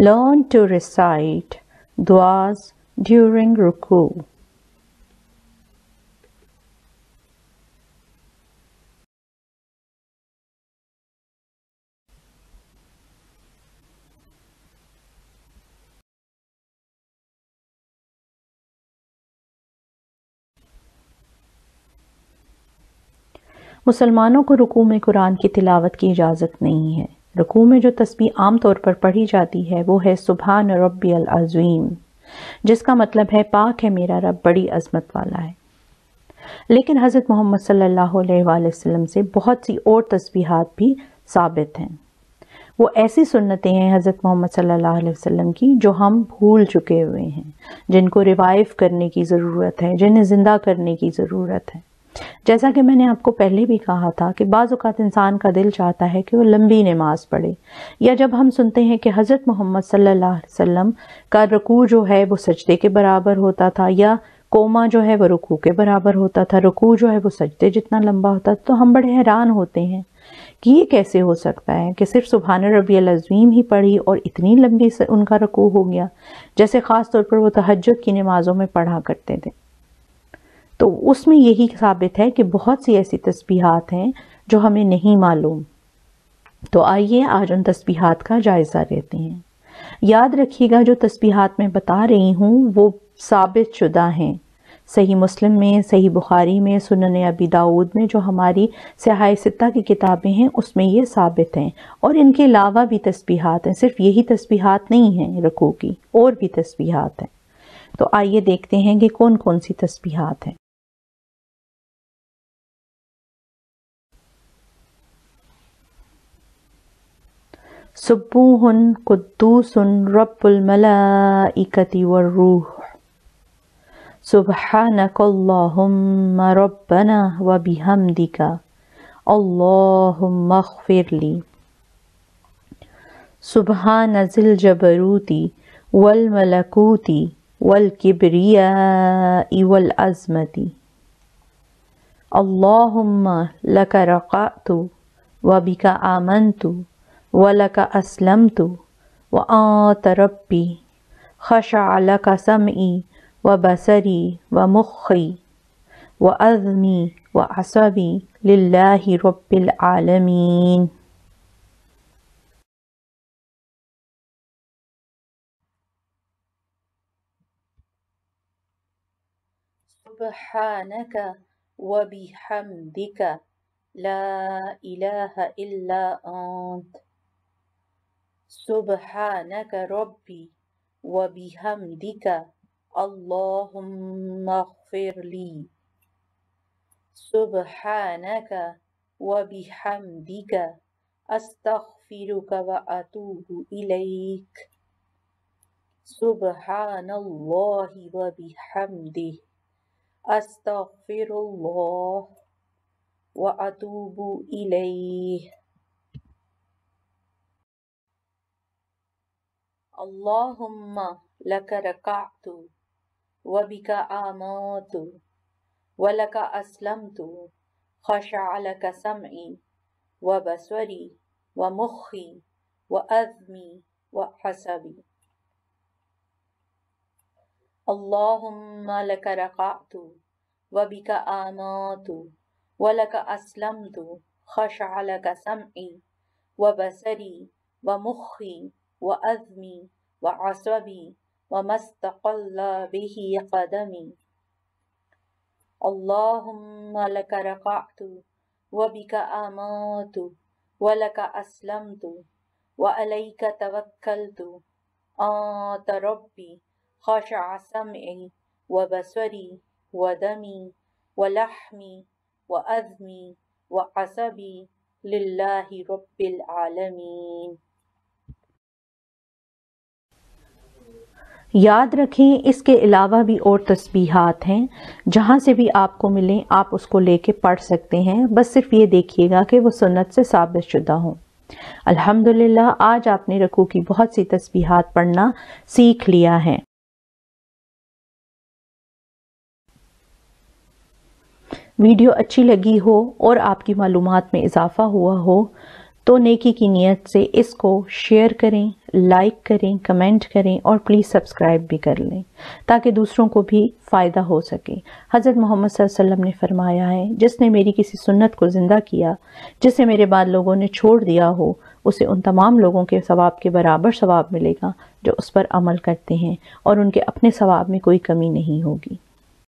Learn to recite du'as during ruku. مسلمانوں کو رکوع میں قرآن کی تلاوت کی اجازت نہیں ہے۔ رکوع میں جو تسبیح عام طور پر پڑھی جاتی ہے وہ ہے سبحان ربی العظیم، جس کا مطلب ہے پاک ہے میرا رب، بڑی عظمت والا ہے۔ لیکن حضرت محمد صلی اللہ علیہ وآلہ وسلم سے بہت سی اور تسبیحات بھی ثابت ہیں۔ وہ ایسی سنتیں ہیں حضرت محمد صلی اللہ علیہ وسلم کی جو ہم بھول چکے ہوئے ہیں، جن کو ریوائیو کرنے کی ضرورت ہے، جنہیں زندہ کرنے کی ضرورت ہے۔ جیسا کہ میں نے آپ کو پہلے بھی کہا تھا کہ بعض اوقات انسان کا دل چاہتا ہے کہ وہ لمبی نماز پڑھے، یا جب ہم سنتے ہیں کہ حضرت محمد صلی اللہ علیہ وسلم کا رکوع جو ہے وہ سجدے کے برابر ہوتا تھا، یا قوما جو ہے وہ رکوع کے برابر ہوتا تھا، رکوع جو ہے وہ سجدے جتنا لمبا ہوتا تھا، تو ہم بڑے حیران ہوتے ہیں کہ یہ کیسے ہو سکتا ہے کہ صرف سبحان ربی العظیم ہی پڑھی اور اتنی لمبی ان کا رکوع ہو گیا، جیسے خاص طور پر وہ تہجد کی نمازوں میں پڑھا کرتے تھے۔ تو اس میں یہی ثابت ہے کہ بہت سی ایسی تسبیحات ہیں جو ہمیں نہیں معلوم۔ تو آئیے آج ان تسبیحات کا جائزہ لیتے ہیں۔ یاد رکھیے گا جو تسبیحات میں بتا رہی ہوں وہ ثابت شدہ ہیں، صحیح مسلم میں، صحیح بخاری میں، سنن ابی داؤد میں، جو ہماری صحاح ستہ کی کتابیں ہیں اس میں یہ ثابت ہیں، اور ان کے علاوہ بھی تسبیحات ہیں، صرف یہی تسبیحات نہیں ہیں رکوع کی، اور بھی تسبیحات ہیں۔ تو آئیے دیکھتے ہیں کہ کون کون سی تسبیحات ہیں۔ سبوح قدوس رب الملائکۃ والروح، سبحانک اللہم ربنا وبحمدک اللہم اغفر لی، سبحان ذی الجبروت والملکوت والکبریاء والعظمت، اللہم لک رکعت وبک آمنت وَلَكَ أَسْلَمْتُ وَأَنْتَ رَبِّي خَشَعَ لَكَ سَمْعِي وَبَصَرِي وَمُخِّي وَعَظْمِي وَعَصَبِي لِلَّهِ رَبِّ الْعَالَمِينَ۔ سبحانك وبحمدك لا إله إلا أنت، سبحانك ربي وبحمدك اللهم اغفر لي، سبحانك وبحمدك أستغفرك وأتوب إليك، سبحان الله وبحمده أستغفر الله وأتوب إليه، اللهم لك ركعت وبك آمنت ولك أسلمت خشع لك سمعي وبصري ومخي وعظمي وعصبي، اللهم لك ركعت وبك آمنت ولك أسلمت خشع لك سمعي وبصري ومخي وعظمي وعصبي وما استقل به قدمي، اللهم لك ركعت وبك آمنت ولك أسلمت وعليك توكلت، أنت ربي خشع سمعي وبصري ودمي ولحمي وعظمي وعصبي لله رب العالمين۔ یاد رکھیں اس کے علاوہ بھی اور تسبیحات ہیں، جہاں سے بھی آپ کو ملیں آپ اس کو لے کے پڑھ سکتے ہیں، بس صرف یہ دیکھیے گا کہ وہ سنت سے ثابت شدہ ہوں۔ الحمدللہ آج آپ نے رکوع کی بہت سی تسبیحات پڑھنا سیکھ لیا ہے۔ ویڈیو اچھی لگی ہو اور آپ کی معلومات میں اضافہ ہوا ہو تو نیکی کی نیت سے اس کو شیئر کریں، لائک کریں، کمنٹ کریں اور پلیز سبسکرائب بھی کر لیں تاکہ دوسروں کو بھی فائدہ ہو سکے۔ حضرت محمد صلی اللہ علیہ وسلم نے فرمایا ہے، جس نے میری کسی سنت کو زندہ کیا جسے میرے بعد لوگوں نے چھوڑ دیا ہو، اسے ان تمام لوگوں کے ثواب کے برابر ثواب ملے گا جو اس پر عمل کرتے ہیں، اور ان کے اپنے ثواب میں کوئی کمی نہیں ہوگی۔